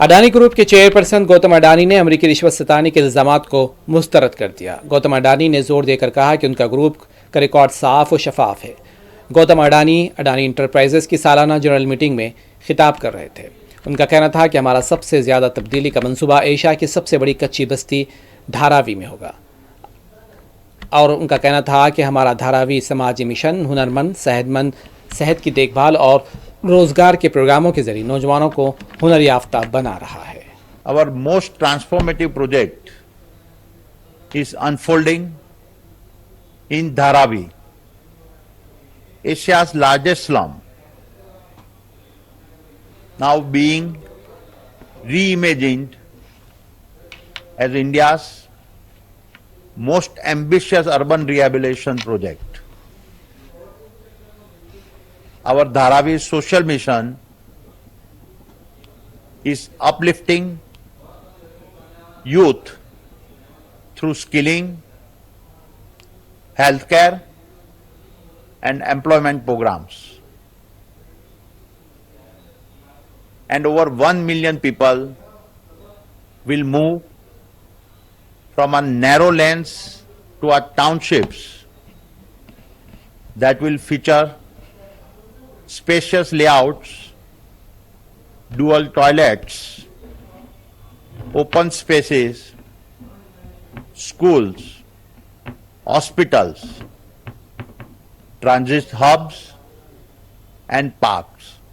Adani group के chairperson Gautam Adani ने अमेरिकी रिश्वत सताने के इल्जामात को मुस्तरद कर दिया। गौतम अडानी ने जोर देकर कहा कि उनका ग्रुप का रिकॉर्ड साफ और शफाफ है। गौतम अडानी अडानी इंटरप्राइजेस की सालाना जनरल मीटिंग में खिताब कर रहे थे। उनका कहना था कि हमारा सबसे ज़्यादा तब्दीली का मंसूबा एशिया की सबसे बड़ी कच्ची बस्ती धारावी में होगा, और उनका कहना था कि हमारा धारावी समाजी मिशन हुनरमंद, सेहत की देखभाल और रोजगार के प्रोग्रामों के जरिए नौजवानों को हुनर याफ्ता बना रहा है। Our most transformative project is unfolding in Dharavi, Asia's largest slum, now being reimagined as India's most ambitious urban rehabilitation project. Our Dharavi social mission is uplifting youth through skilling, healthcare, and employment programs. And over 1 million people will move from our narrow lanes to our townships that will feature spacious layouts, dual toilets, open spaces, schools, hospitals, transit hubs, and parks.